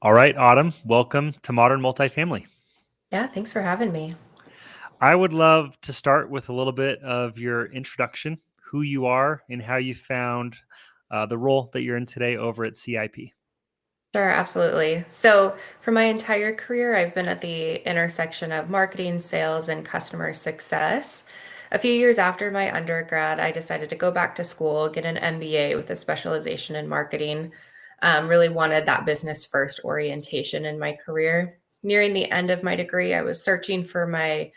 All right, Autumn, welcome to Modern Multifamily. Yeah, thanks for having me. I would love to start with a little bit of your introduction, who you are, and how you found the role that you're in today over at CIP. Sure, absolutely. So, for my entire career, I've been at the intersection of marketing, sales, and customer success. A few years after my undergrad, I decided to go back to school, get an MBA with a specialization in marketing. Really wanted that business first orientation in my career. Nearing the end of my degree, I was searching for my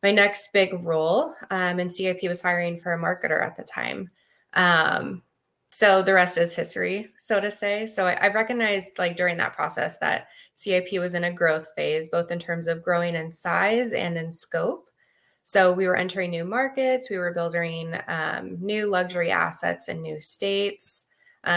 next big role, and CIP was hiring for a marketer at the time. Um, So the rest is history, so to say. So I recognized like during that process that CIP was in a growth phase, both in terms of growing in size and in scope. So we were entering new markets, we were building new luxury assets in new states,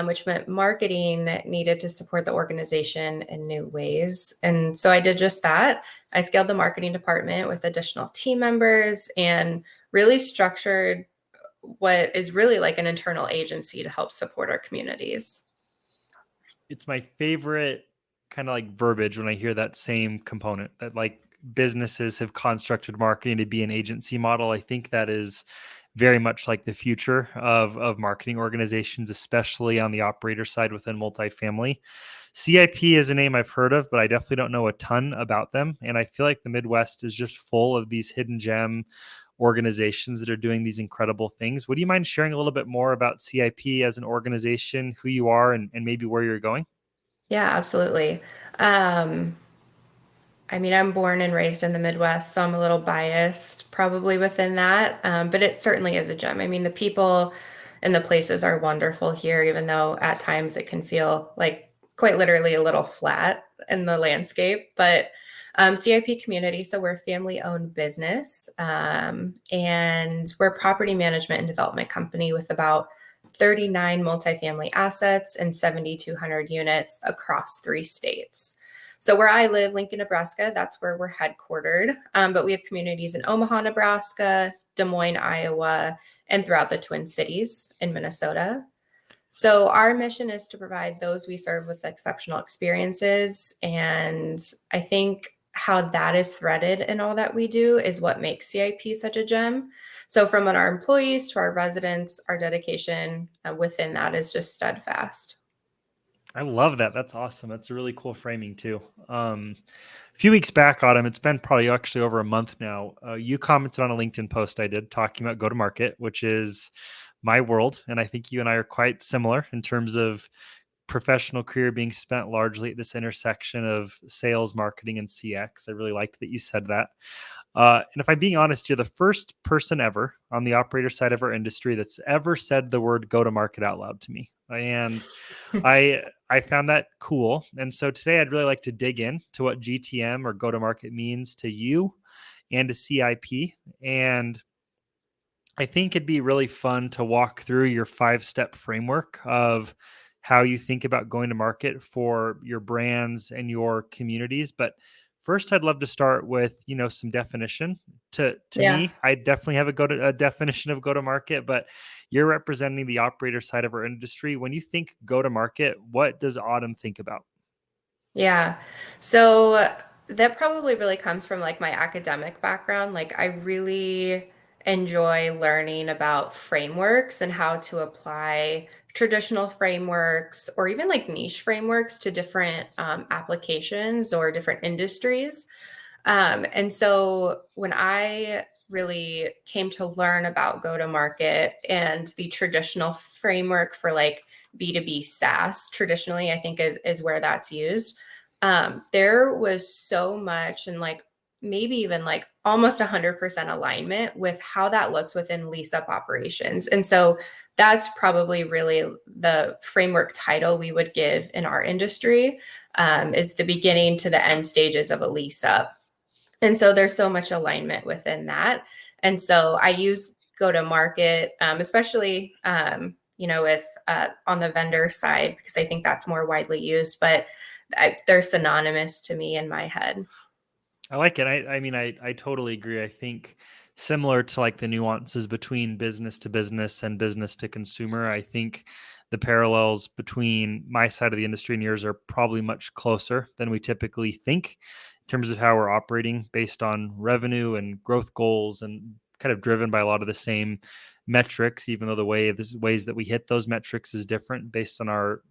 which meant marketing needed to support the organization in new ways. And so I did just that. I scaled the marketing department with additional team members and really structured what is really like an internal agency to help support our communities. It's my favorite kind of like verbiage when I hear that same component that like businesses have constructed marketing to be an agency model. I think that is very much like the future of marketing organizations, especially on the operator side within multifamily. CIP is a name I've heard of, but I definitely don't know a ton about them. And I feel like the Midwest is just full of these hidden gem organizations that are doing these incredible things. Would you mind sharing a little bit more about CIP as an organization, who you are, and maybe where you're going? Yeah, absolutely. Um, I mean, I'm born and raised in the Midwest, so I'm a little biased probably within that. But it certainly is a gem. I mean, the people and the places are wonderful here, even though at times it can feel like quite literally a little flat in the landscape. But CIP community, so we're a family owned business, and we're a property management and development company with about 39 multifamily assets and 7,200 units across 3 states. So where I live, Lincoln, Nebraska, that's where we're headquartered. But we have communities in Omaha, Nebraska, Des Moines, Iowa, and throughout the Twin Cities in Minnesota. So our mission is to provide those we serve with exceptional experiences. And I think how that is threaded in all that we do is what makes CIP such a gem. So from our employees to our residents, our dedication within that is just steadfast. I love that. That's awesome. That's a really cool framing too. A few weeks back, Autumn, it's been probably actually over a month now. You commented on a LinkedIn post I did talking about go to market, which is my world. And I think you and I are quite similar in terms of professional career being spent largely at this intersection of sales, marketing, and CX. I really liked that you said that. And if I'm being honest, you're the first person ever on the operator side of our industry that's ever said the word go to market out loud to me. And I found that cool. And so today I'd really like to dig in to what GTM or go to market means to you and to CIP. And I think it'd be really fun to walk through your 5 step framework of how you think about going to market for your brands and your communities. But first, I'd love to start with some definition. To Yeah. me, I definitely have a definition of go to market, but you're representing the operator side of our industry. When you think go to market, what does Autumn think about? Yeah. So that probably really comes from like my academic background. Like I really enjoy learning about frameworks and how to apply traditional frameworks or even like niche frameworks to different applications or different industries. And so when I really came to learn about go to market and the traditional framework for like B2B SaaS, traditionally, I think is where that's used. There was so much and like maybe even like almost 100% alignment with how that looks within lease up operations. And so that's probably really the framework title we would give in our industry, is the beginning to the end stages of a lease up. And so there's so much alignment within that. And so I use go to market, especially, with on the vendor side, because I think that's more widely used, but they're synonymous to me in my head. I like it. I mean, I totally agree. I think similar to like the nuances between business to business and business to consumer, I think the parallels between my side of the industry and yours are probably much closer than we typically think in terms of how we're operating based on revenue and growth goals, and kind of driven by a lot of the same metrics, even though the ways that we hit those metrics is different based on our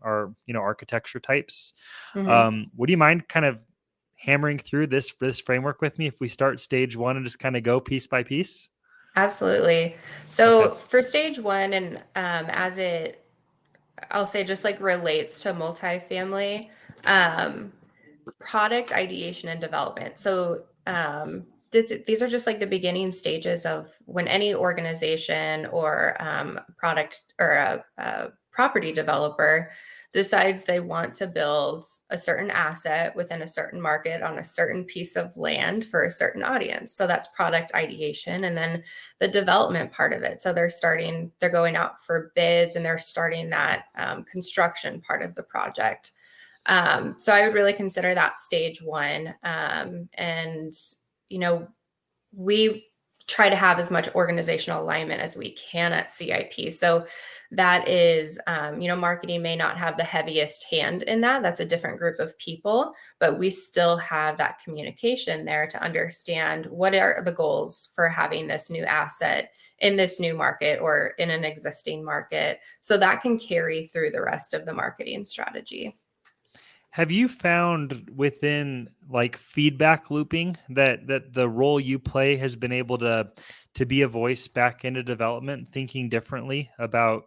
architecture types. Mhm. Would you mind kind of hammering through this framework with me if we start stage one and just kind of go piece by piece? Absolutely. Okay. So for stage one, and I'll say just like relates to multifamily, um, product ideation and development. So these are just like the beginning stages of when any organization or product or a property developer decides they want to build a certain asset within a certain market on a certain piece of land for a certain audience. So that's product ideation. And then the development part of it. So they're going out for bids and they're starting that construction part of the project. So I would really consider that stage one. And, you know, we try to have as much organizational alignment as we can at CIP. So that is, marketing may not have the heaviest hand in that. That's a different group of people, but we still have that communication there to understand what are the goals for having this new asset in this new market or in an existing market. So that can carry through the rest of the marketing strategy. Have you found within like feedback looping that the role you play has been able to be a voice back into development, thinking differently about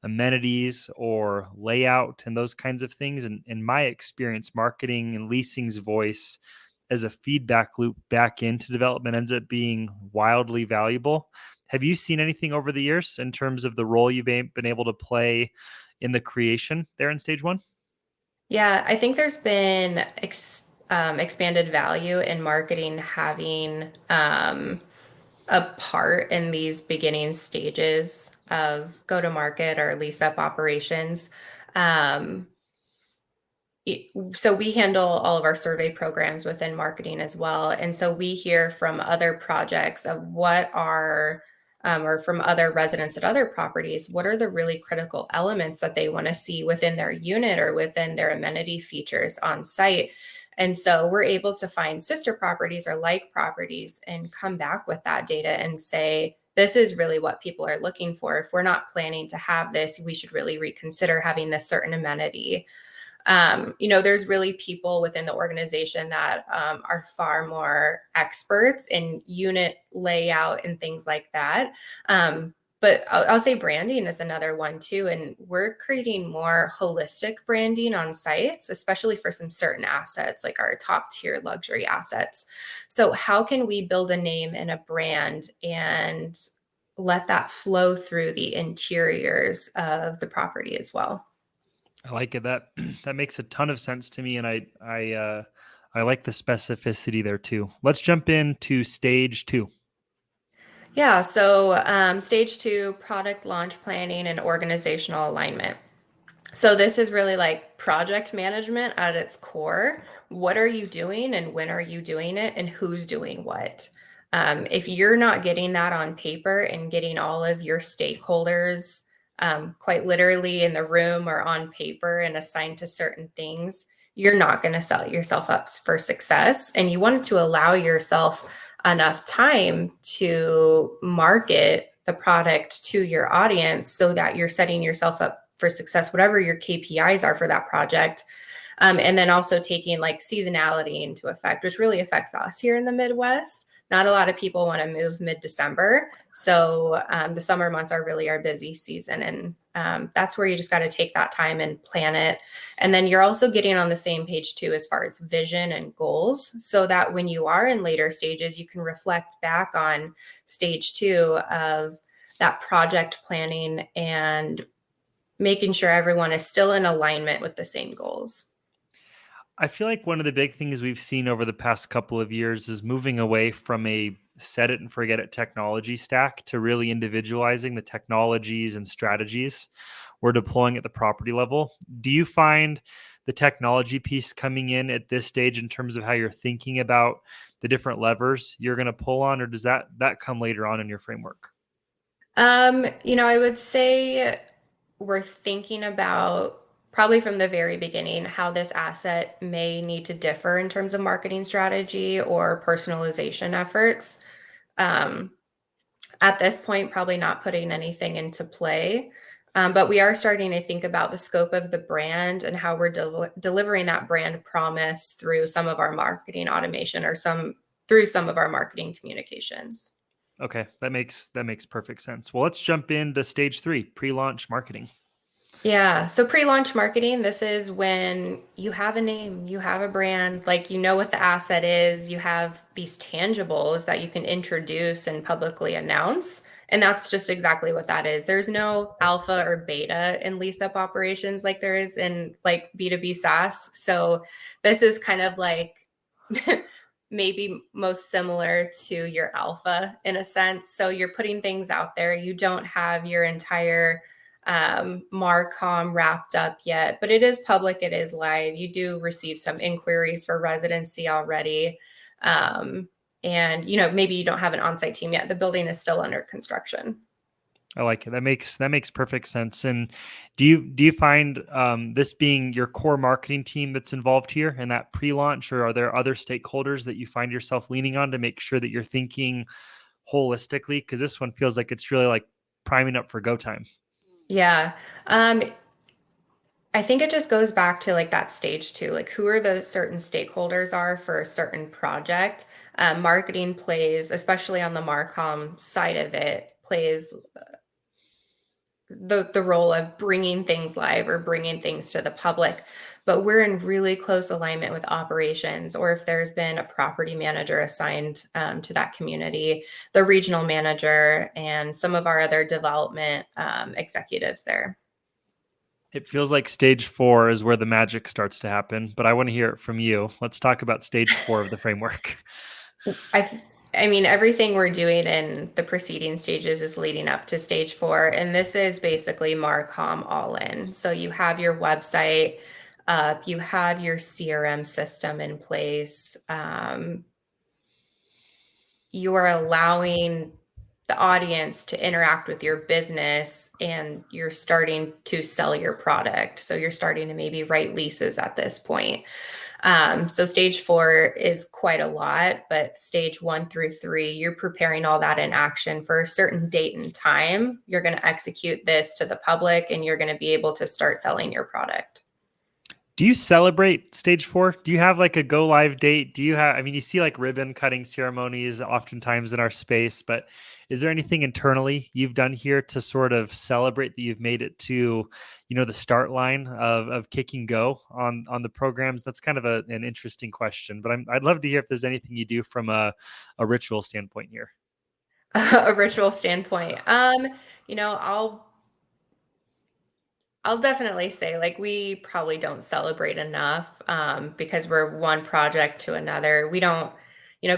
amenities or layout and those kinds of things? And in my experience, marketing and leasing's voice as a feedback loop back into development ends up being wildly valuable. Have you seen anything over the years in terms of the role you've been able to play in the creation there in stage one? Yeah, I think there's been expanded value in marketing having a part in these beginning stages of go to market or lease up operations. Um, so we handle all of our survey programs within marketing as well. And so we hear from other projects of what are, or from other residents at other properties, what are the really critical elements that they want to see within their unit or within their amenity features on site. And so we're able to find sister properties or like properties and come back with that data and say, this is really what people are looking for. If we're not planning to have this, we should really reconsider having this certain amenity. There's really people within the organization that are far more experts in unit layout and things like that. But I'll say branding is another one too. And we're creating more holistic branding on sites, especially for some certain assets, like our top tier luxury assets. So, how can we build a name and a brand and let that flow through the interiors of the property as well? I like it. That that makes a ton of sense to me, and I like the specificity there too. Let's jump into stage two. Yeah, so stage two, product launch planning and organizational alignment. So this is really like project management at its core. What are you doing and when are you doing it and who's doing what? If you're not getting that on paper and getting all of your stakeholders quite literally in the room or on paper and assigned to certain things, you're not going to set yourself up for success. And you want to allow yourself enough time to market the product to your audience so that you're setting yourself up for success, whatever your KPIs are for that project. And then also taking like seasonality into effect, which really affects us here in the Midwest. Not a lot of people want to move mid-December. So the summer months are really our busy season. And that's where you just got to take that time and plan it. And then you're also getting on the same page too, as far as vision and goals, so that when you are in later stages, you can reflect back on stage two of that project planning and making sure everyone is still in alignment with the same goals. I feel like one of the big things we've seen over the past couple of years is moving away from a set it and forget it technology stack to really individualizing the technologies and strategies we're deploying at the property level. Do you find the technology piece coming in at this stage in terms of how you're thinking about the different levers you're going to pull on, or does that come later on in your framework? I would say we're thinking about probably from the very beginning how this asset may need to differ in terms of marketing strategy or personalization efforts. Um, at this point, probably not putting anything into play. But we are starting to think about the scope of the brand and how we're delivering that brand promise through some of our marketing automation or through some of our marketing communications. Okay, that makes perfect sense. Well, let's jump into stage 3, pre-launch marketing. Yeah. So pre-launch marketing, this is when you have a name, you have a brand, like you know what the asset is, you have these tangibles that you can introduce and publicly announce. And that's just exactly what that is. There's no alpha or beta in lease up operations like there is in like B2B SaaS. So this is kind of like maybe most similar to your alpha in a sense. So you're putting things out there. You don't have your entire mar-comm wrapped up yet, but it is public, it is live. You do receive some inquiries for residency already. Um, and maybe you don't have an on-site team yet. The building is still under construction. I like it. That makes perfect sense. And do you find this being your core marketing team that's involved here in that pre-launch, or are there other stakeholders that you find yourself leaning on to make sure that you're thinking holistically? Because this one feels like it's really like priming up for go time. Yeah. I think it just goes back to like that stage two, like who are the certain stakeholders are for a certain project. Marketing plays, especially on the Marcom side of it, plays the role of bringing things live or bringing things to the public, but we're in really close alignment with operations, or if there's been a property manager assigned to that community, the regional manager and some of our other development executives there. It feels like stage 4 is where the magic starts to happen, but I want to hear it from you. Let's talk about stage 4 of the framework. I I mean, everything we're doing in the preceding stages is leading up to stage four, and this is basically Marcom all in. So you have your website up, you have your CRM system in place. You are allowing the audience to interact with your business, and you're starting to sell your product. So you're starting to maybe write leases at this point. So stage four is quite a lot, but stage 1 through 3, you're preparing all that in action for a certain date and time. You're going to execute this to the public and you're going to be able to start selling your product. Do you celebrate stage 4? Do you have like a go live date? Do you have, I mean, you see like ribbon cutting ceremonies oftentimes in our space, but is there anything internally you've done here to sort of celebrate that you've made it to, the start line of kicking go on the programs? That's kind of an interesting question, but I'd love to hear if there's anything you do from a ritual standpoint here. A ritual standpoint. You know, I'll definitely say like we probably don't celebrate enough because we're one project to another. We don't,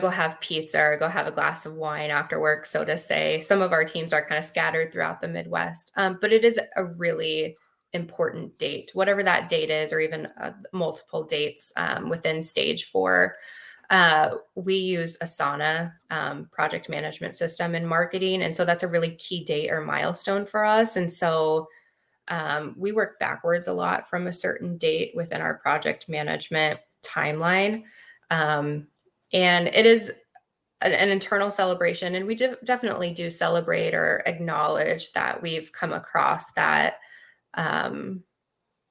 go have pizza or go have a glass of wine after work, so to say. Some of our teams are kind of scattered throughout the Midwest, but it is a really important date, whatever that date is, or even multiple dates within stage four. We use Asana project management system in marketing, and so that's a really key date or milestone for us. And so we work backwards a lot from a certain date within our project management timeline. Um, and it is an internal celebration. And we definitely do celebrate or acknowledge that we've come across um,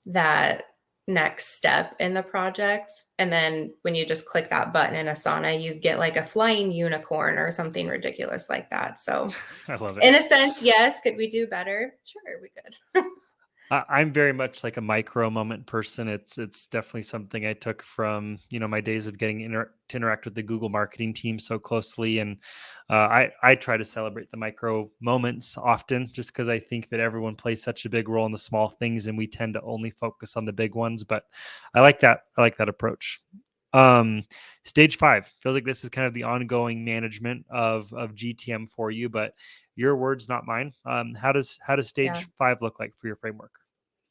that next step in the project. And then when you just click that button in Asana, you get like a flying unicorn or something ridiculous like that. So, I love it. in a sense, yes. Could we do better? Sure, we could. I'm very much like a micro moment person. It's definitely something I took from my days of getting to interact with the Google marketing team so closely, and I try to celebrate the micro moments often, just because I think that everyone plays such a big role in the small things, and we tend to only focus on the big ones. But I like that. I like that approach. Um, Stage 5 feels like this is kind of the ongoing management of GTM for you, but your words, not mine. How does Yeah. stage 5 look like for your framework?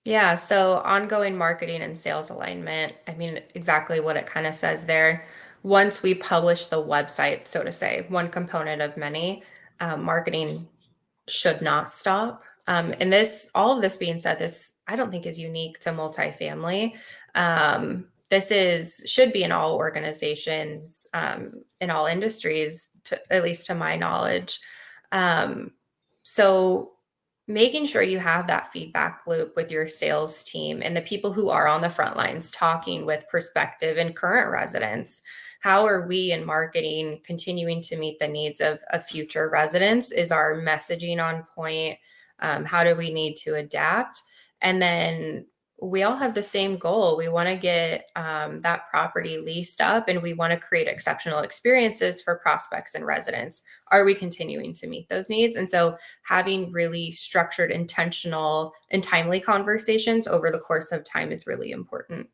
Yeah, so ongoing marketing and sales alignment. I mean, exactly what it kind of says there. Once we publish the website, so to say, one component of many, marketing should not stop. And all of this being said, this I don't think is unique to multifamily. This should be in all organizations, in all industries, at least to my knowledge. Um, so making sure you have that feedback loop with your sales team and the people who are on the front lines talking with prospective and current residents. How are we in marketing continuing to meet the needs of future residents? Is our messaging on point? How do we need to adapt? And then we all have the same goal. We want to get that property leased up and we want to create exceptional experiences for prospects and residents. Are we continuing to meet those needs? And so having really structured, intentional, and timely conversations over the course of time is really important.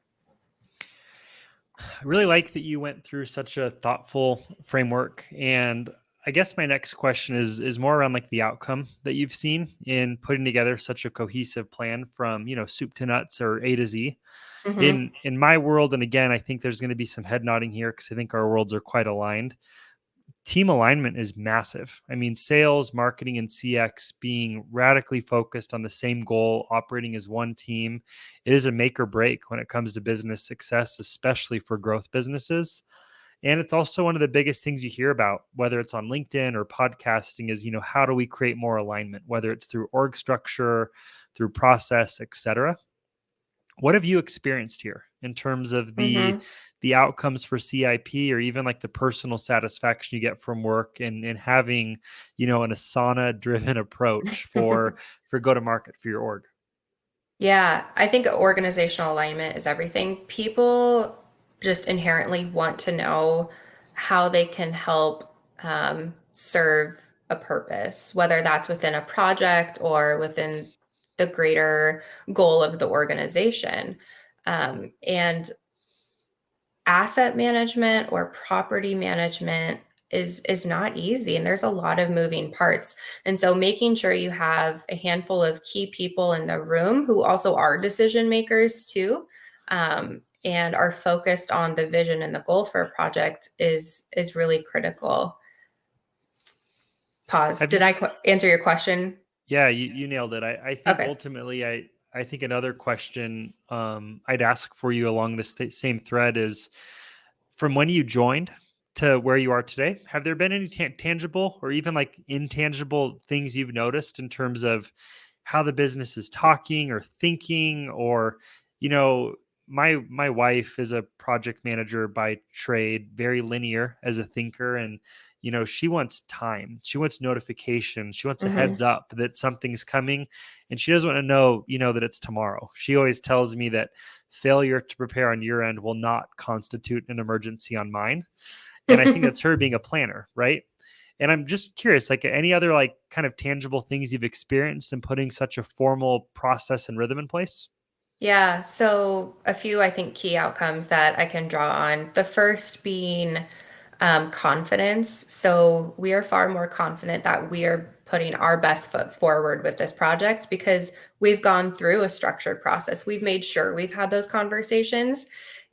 I really like that you went through such a thoughtful framework. And I guess my next question is more around like the outcome that you've seen in putting together such a cohesive plan from, soup to nuts or A to Z. Mm-hmm. In my world, and again, I think there's going to be some head nodding here because I think our worlds are quite aligned. Team alignment is massive. I mean, sales, marketing, and CX being radically focused on the same goal, operating as one team, it is a make or break when it comes to business success, especially for growth businesses. And it's also one of the biggest things you hear about, whether it's on LinkedIn or podcasting, is, how do we create more alignment, whether it's through org structure, through process, etc. What have you experienced here in terms of the Mm-hmm. the outcomes for CIP, or even like the personal satisfaction you get from work and having, an Asana driven approach for go to market for your org? Yeah, I think organizational alignment is everything. People just inherently want to know how they can help serve a purpose, whether that's within a project or within the greater goal of the organization. And asset management or property management is not easy, and there's a lot of moving parts. And so making sure you have a handful of key people in the room who also are decision makers too, and are focused on the vision and the goal for a project is really critical. Pause. Have Did you? I answer your question? Yeah, you nailed it. I think Okay. ultimately, I think another question I'd ask for you along this same thread is, from when you joined to where you are today, have there been any tangible or even like intangible things you've noticed in terms of how the business is talking or thinking? Or, you know, my wife is a project manager by trade, very linear as a thinker, and she wants time, she wants notification, she wants a heads Hmm. up that something's coming, and she doesn't want to know, that it's tomorrow. She always tells me that failure to prepare on your end will not constitute an emergency on mine. And I think that's her being a planner, right? And I'm just curious, like any other like kind of tangible things you've experienced in putting such a formal process and rhythm in place? Yeah, so a few, I think, key outcomes that I can draw on. The first being confidence. So we are far more confident that we are putting our best foot forward with this project because we've gone through a structured process. We've made sure we've had those conversations.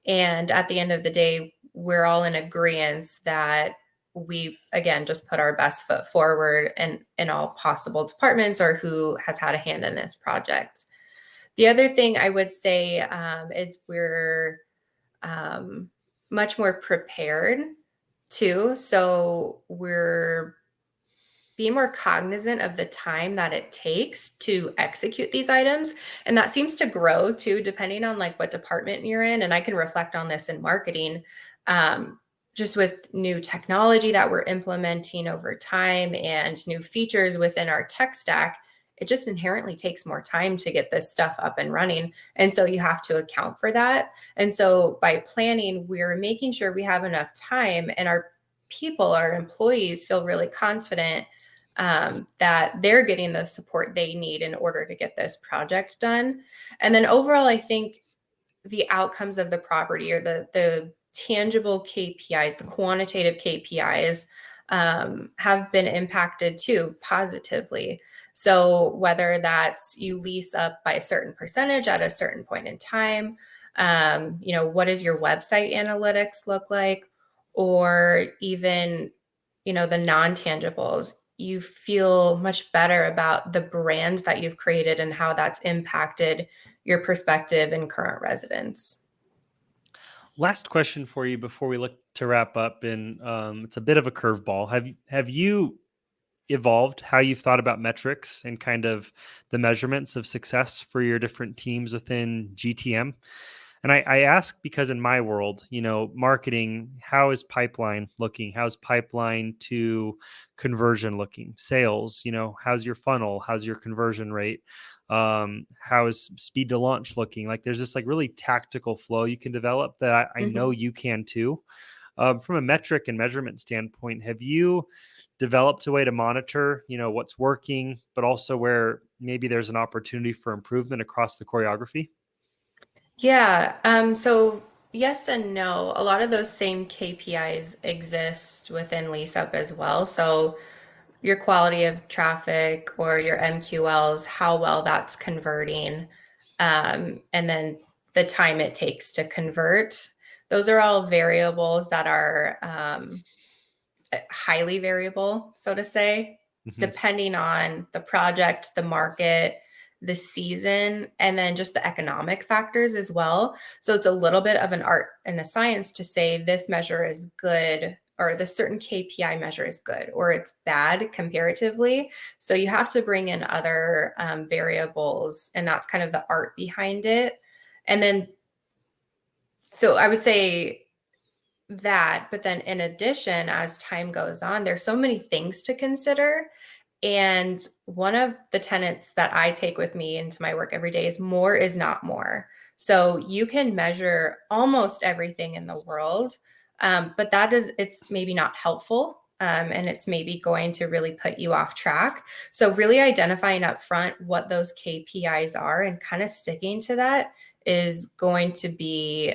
And at the end of the day, we're all in agreement that we, again, just put our best foot forward in all possible departments or who has had a hand in this project. The other thing I would say is we're um, much more prepared too. So we're being more cognizant of the time that it takes to execute these items. And that seems to grow too, depending on like what department you're in. And I can reflect on this in marketing. Um, just with new technology that we're implementing over time and new features within our tech stack, it just inherently takes more time to get this stuff up and running. And so you have to account for that. And so by planning, we're making sure we have enough time and our people, our employees feel really confident that they're getting the support they need in order to get this project done. And then overall, I think the outcomes of the property or the tangible KPIs, the quantitative KPIs, have been impacted too positively. So whether that's you lease up by a certain percentage at a certain point in time, what does your website analytics look like, or even the non tangibles. you feel much better about the brand that you've created and how that's impacted your perspective and current residents. Last question for you before we look to wrap up, and it's a bit of a curveball. Have you evolved how you've thought about metrics and kind of the measurements of success for your different teams within GTM? And I ask because in my world, marketing, how is pipeline looking? How's pipeline to conversion looking? Sales, how's your funnel? How's your conversion rate? How is speed to launch looking? Like there's this like really tactical flow you can develop that I know Mhm. you can too. From a metric and measurement standpoint, have you developed a way to monitor, what's working, but also where maybe there's an opportunity for improvement across the choreography? Yeah, so yes and no. A lot of those same KPIs exist within LeaseUp as well. So your quality of traffic or your MQLs, how well that's converting, and then the time it takes to convert. Those are all variables that are highly variable, so to say, Hmm. depending on the project, the market, the season, and then just the economic factors as well. So it's a little bit of an art and a science to say this measure is good or this certain KPI measure is good or it's bad comparatively. So you have to bring in other variables, and that's kind of the art behind it. And then, so I would say that, but then in addition, as time goes on, there's so many things to consider. And one of the tenets that I take with me into my work every day is more is not more. So you can measure almost everything in the world, but it's maybe not helpful. And it's maybe going to really put you off track. So, really identifying up front what those KPIs are and kind of sticking to that is going to be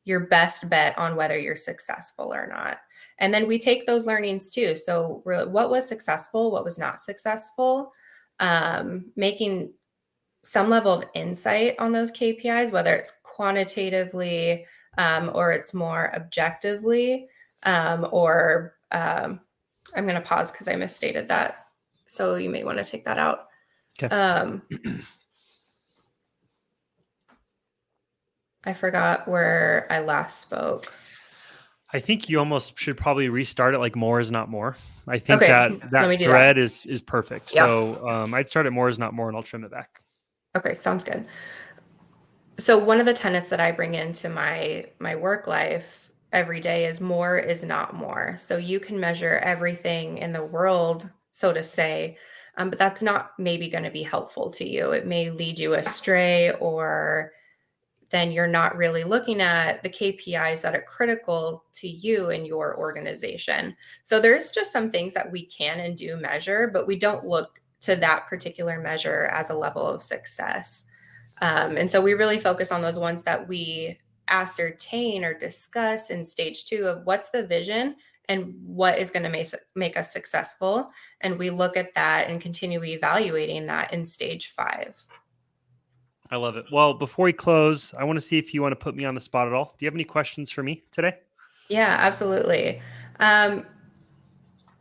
your best bet on whether you're successful or not. And then we take those learnings too. So, what was successful, what was not successful, making some level of insight on those KPIs, whether it's quantitatively or it's more objectively, or I'm going to pause because I misstated that. So, you may want to take that out. Okay. Um, I forgot where I last spoke. I think you almost should probably restart it like more is not more. I think Okay, that let me that do that. thread is perfect. Yep. So I'd start at more is not more, and I'll trim it back. Okay, sounds good. So one of the tenets that I bring into my work life every day is more is not more. So you can measure everything in the world, so to say, but that's not maybe going to be helpful to you. It may lead you astray, or then you're not really looking at the KPIs that are critical to you and your organization. So there's just some things that we can and do measure, but we don't look to that particular measure as a level of success. And so we really focus on those ones that we ascertain or discuss in stage two of what's the vision and what is going to make us successful. And we look at that and continue evaluating that in stage five. I love it. Well, before we close, I want to see if you want to put me on the spot at all. Do you have any questions for me today? Yeah, absolutely. Um,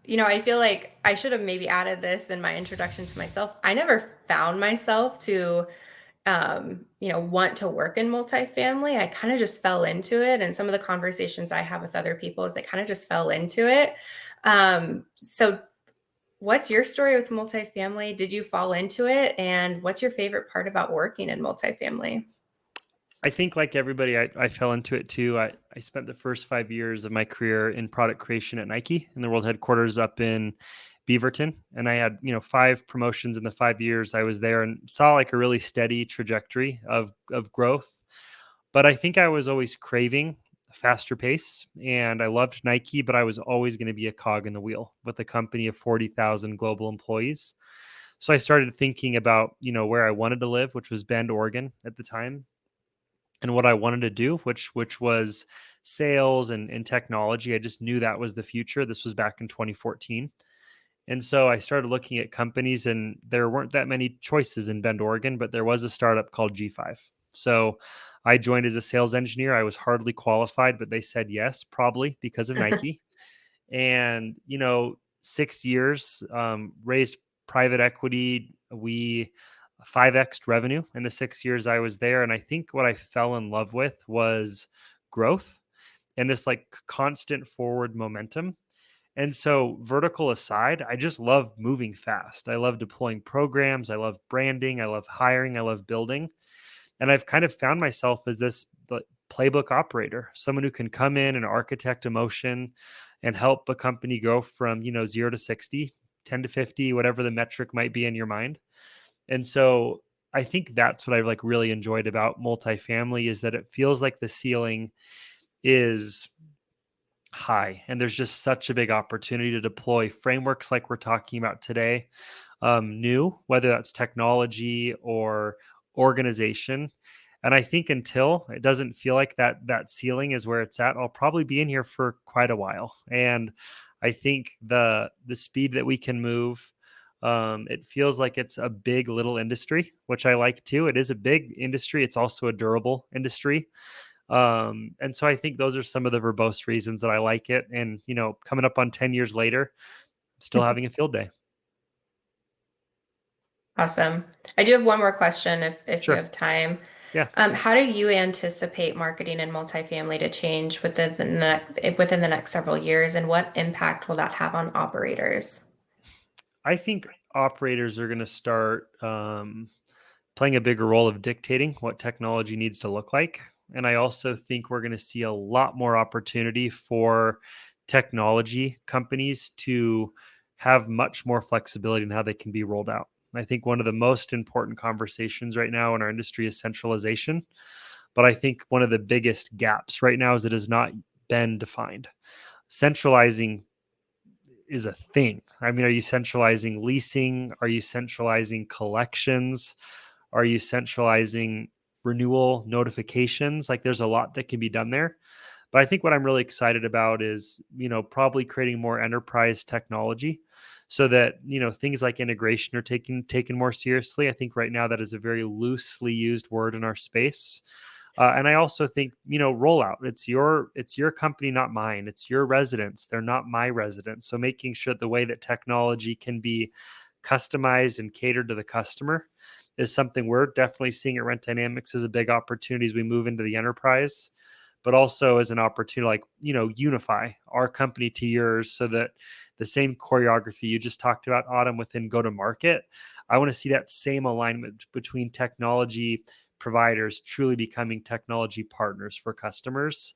I feel like I should have maybe added this in my introduction to myself. I never found myself to want to work in multifamily. I kind of just fell into it. And some of the conversations I have with other people is they kind of just fell into it. So what's your story with multifamily? Did you fall into it? And what's your favorite part about working in multifamily? I think, like everybody, I fell into it too. I spent the first 5 years of my career in product creation at Nike in the world headquarters up in Beaverton. And I had, 5 promotions in the 5 years I was there and saw like a really steady trajectory of growth. But I think I was always craving a faster pace. And I loved Nike, but I was always going to be a cog in the wheel with a company of 40,000 global employees. So I started thinking about, where I wanted to live, which was Bend, Oregon at the time, and what I wanted to do, which was sales and technology. I just knew that was the future. This was back in 2014. And so I started looking at companies, and there weren't that many choices in Bend, Oregon, but there was a startup called G5. So I joined as a sales engineer. I was hardly qualified, but they said yes, probably because of Nike. And, 6 years, raised private equity. We 5x revenue in the 6 years I was there. And I think what I fell in love with was growth and this like constant forward momentum. And so, vertical aside, I just love moving fast. I love deploying programs. I love branding. I love hiring. I love building. And I've kind of found myself as this playbook operator, someone who can come in and architect emotion and help a company go from, 0 to 60, 10 to 50, whatever the metric might be in your mind. And so I think that's what I've like really enjoyed about multifamily is that it feels like the ceiling is high and there's just such a big opportunity to deploy frameworks like we're talking about today, new, whether that's technology or organization. And I think until it doesn't feel like that ceiling is where it's at, I'll probably be in here for quite a while. And I think the speed that we can move, it feels like it's a big little industry, which I like too. It is a big industry. It's also a durable industry. And so I think those are some of the verbose reasons that I like it. And, coming up on 10 years later, still having a field day. Awesome. I do have one more question if you Sure. have time. Yeah. How do you anticipate marketing in multifamily to change within the next several years, and what impact will that have on operators? I think operators are going to start playing a bigger role of dictating what technology needs to look like. And I also think we're going to see a lot more opportunity for technology companies to have much more flexibility in how they can be rolled out. I think one of the most important conversations right now in our industry is centralization. But I think one of the biggest gaps right now is it has not been defined. Centralizing is a thing. I mean, are you centralizing leasing? Are you centralizing collections? Are you centralizing renewal notifications? Like there's a lot that can be done there. But I think what I'm really excited about is, probably creating more enterprise technology so that, things like integration are taken more seriously. I think right now that is a very loosely used word in our space. And I also think, rollout. It's your company, not mine. It's your residents. They're not my residents. So making sure the way that technology can be customized and catered to the customer is something we're definitely seeing at Rent Dynamics as a big opportunity as we move into the enterprise, but also as an opportunity, like, unify our company to yours so that the same choreography you just talked about, Autumn, within go to market. I want to see that same alignment between technology providers truly becoming technology partners for customers.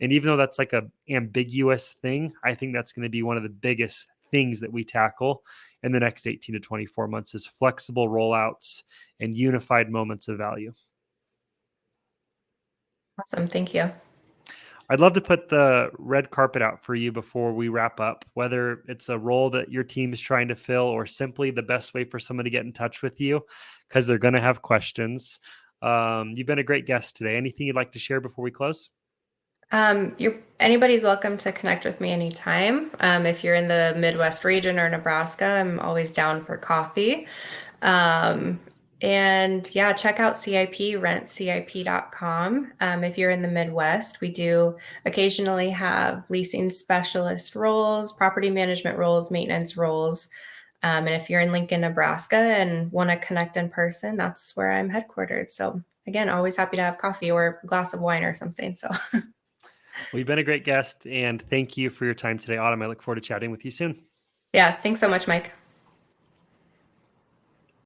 And even though that's like a ambiguous thing, I think that's going to be one of the biggest things that we tackle in the next 18 to 24 months is flexible rollouts and unified moments of value. Awesome. Thank you. I'd love to put the red carpet out for you before we wrap up, whether it's a role that your team is trying to fill or simply the best way for someone to get in touch with you because they're going to have questions. You've been a great guest today. Anything you'd like to share before we close? Anybody's welcome to connect with me anytime. If you're in the Midwest region or Nebraska, I'm always down for coffee. Um, and yeah, check out CIP, rentcip.com. If you're in the Midwest, we do occasionally have leasing specialist roles, property management roles, maintenance roles. And if you're in Lincoln, Nebraska and want to connect in person, that's where I'm headquartered. So again, always happy to have coffee or a glass of wine or something. So Well, you've been a great guest, and thank you for your time today, Autumn. I look forward to chatting with you soon. yeah, thanks so much, Mike.